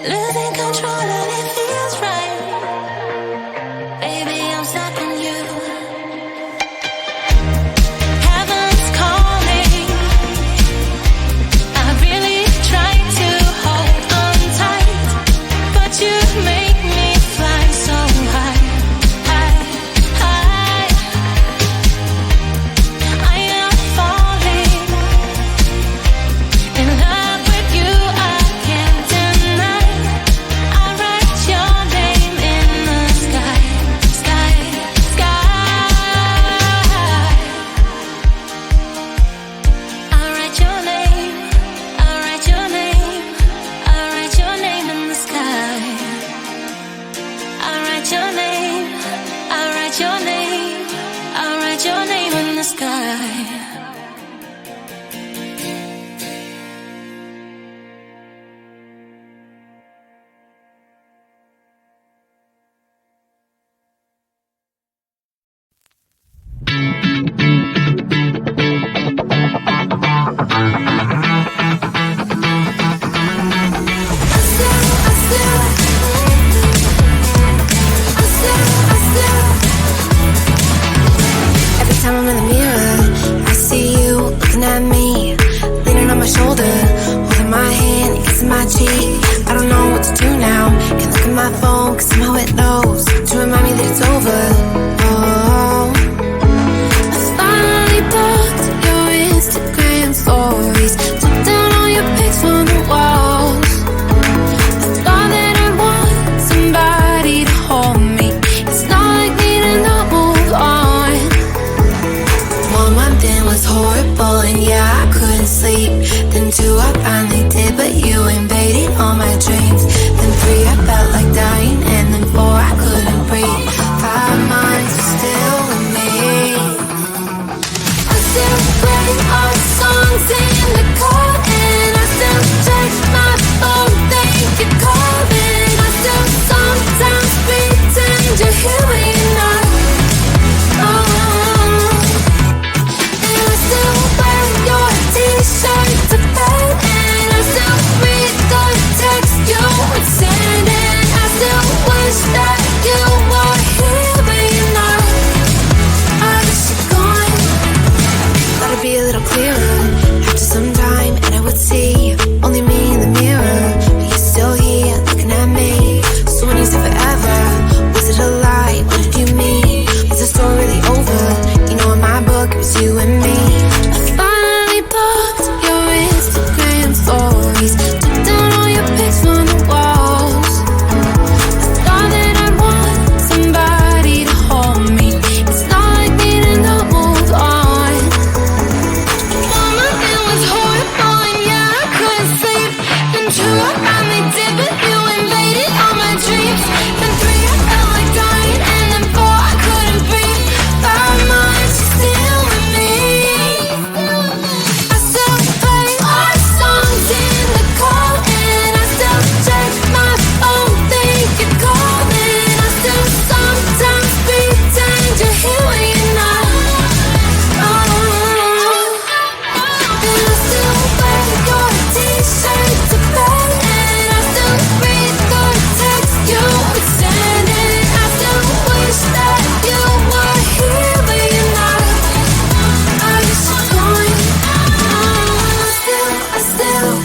Losing control and it feels right. Baby, I'm stuck on you. Heaven's calling. I really tried to hold on tight, but you make me fly so high, high, high. I am falling in love with you. I can't deny. I write your name in the sky, sky, sky. I write your name. I write your name. I write your name in the sky. I write your name. I write your name. I write your name in the sky. Every time I'm in the mirror, I see you looking at me, leaning on my shoulder, holding my hand, kissing my cheek. I don't know what to do now. Can't look at my phone, cause somehow it knows to remind me that it's over. Oh, I finally blocked your Instagram stories, took down all your pics on the walls. I thought that I'd want somebody to hold me. It's not like me to not move on. 1 month in was horrible, and yeah, I couldn't sleep. Then 2, I finally did, but you invaded all my dreams. Then 3, I felt like dying, and then 4, I couldn't breathe. 5 months, you're still with me. I still play our songs in the car, and I still check my phone, think you're calling. I still sometimes pretend you're here when you're not. And I still wear your t-shirt to bed, and I still read the text you would send, and I still wish that you were here but you're not. I wish you're gone. Thought it'd be a little clearer after some time, and I would see only me in the mirror, but you're still here looking at me. So when you said forever, was it a lie? What did you mean? Was the story really over? You know, in my book, it was you and me. I finally blocked your Instagram stories, took down all your pics on the walls. I thought that I'd want somebody to hold me. It's not like me to not move on. 1 month it was horrible, and yeah, I couldn't sleep. Then 2, I finally did, but you invaded all my dreams. Then 3, I felt like dying, and then 4, I couldn't breathe. 5 months, you're still with me. I still play our songs in the car, and I still check my phone, think you're calling. I still sometimes pretend you're here when you're not. And I still wear your t-shirt to bed, and I still read the text you would send, and I still wish that you were here but you're not. I wish you're gone. I still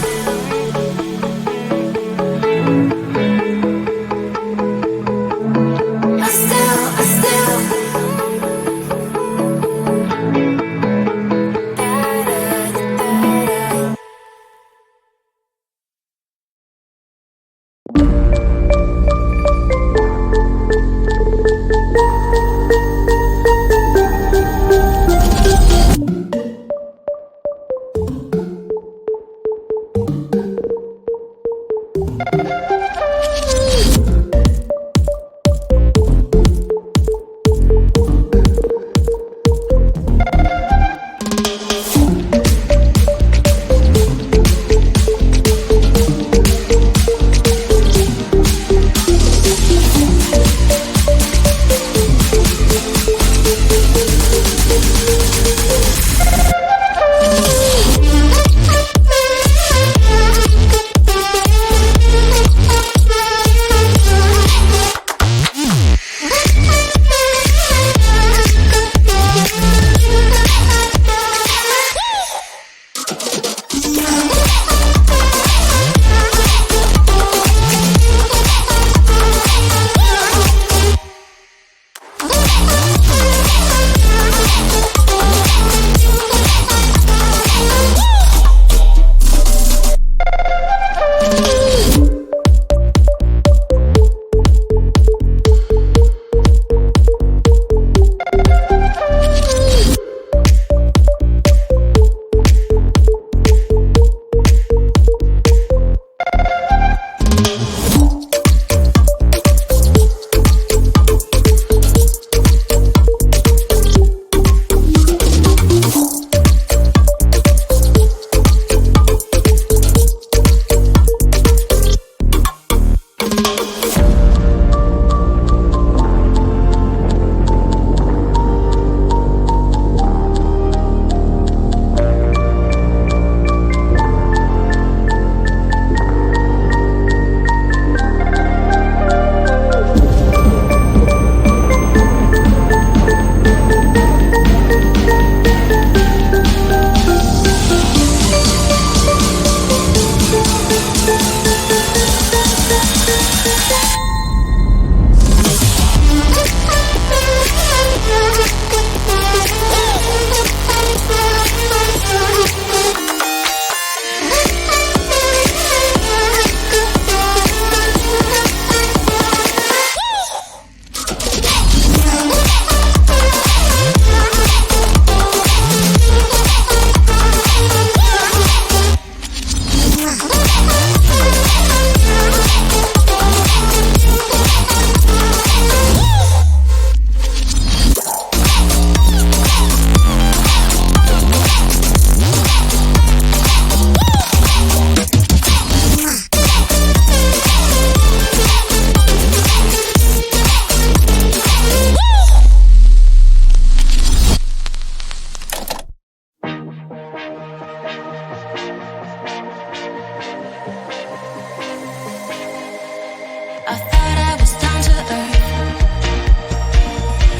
I thought I was down to earth,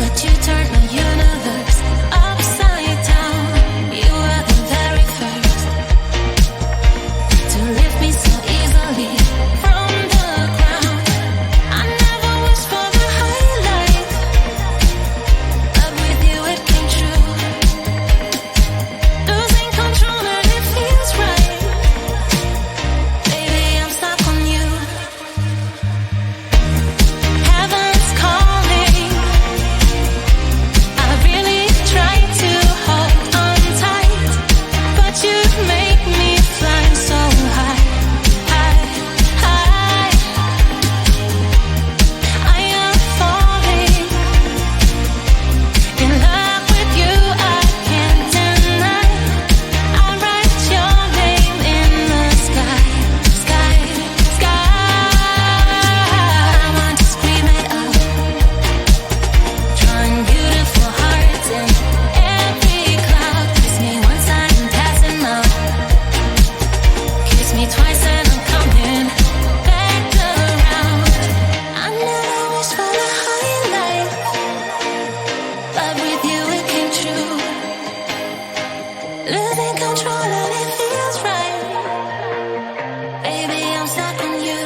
but you turned my universe upside down. You were the very first to lift me so easily from the ground. I never wished for the high life, but with you it came true. Losing control and it feels right. Baby, I'm stuck on you. Heaven's calling. I really try to hold on tight, but you make me fly so high, high, high. I am falling in love with you, I can't deny. I write your name in the sky, sky, sky. I want to scream it out, drawing beautiful hearts in every cloud. Kiss me once I'm passing out, kiss me twice and I'm coming back around. I never wished for the high life, but with you it came true. Losing control and it feels right. Baby, I'm stuck on you.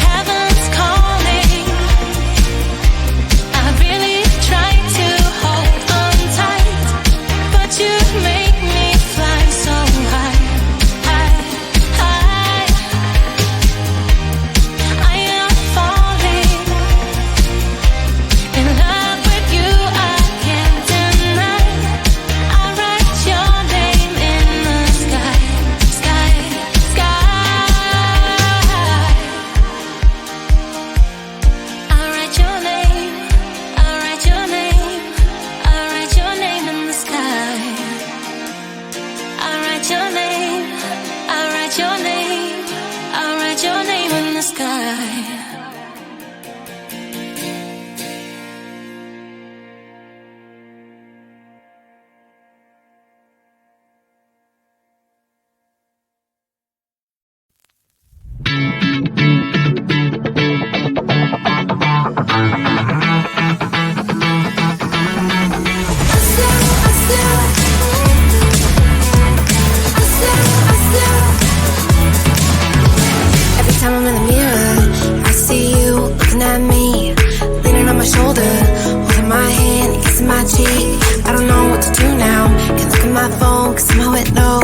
Heaven's calling. I really try to hold on tight, but you make me fly so high, high, high. I am falling in love with you, I can't deny. I write your name in the sky, sky, sky. I write your name, I write your name, I write your name in the sky. I write your name, I write your name, I write your name in the sky. Every time I'm in the mirror, I see you looking at me, leaning on my shoulder, holding my hand, kissing my cheek. I don't know what to do now. Can't look at my phone 'cause somehow it knows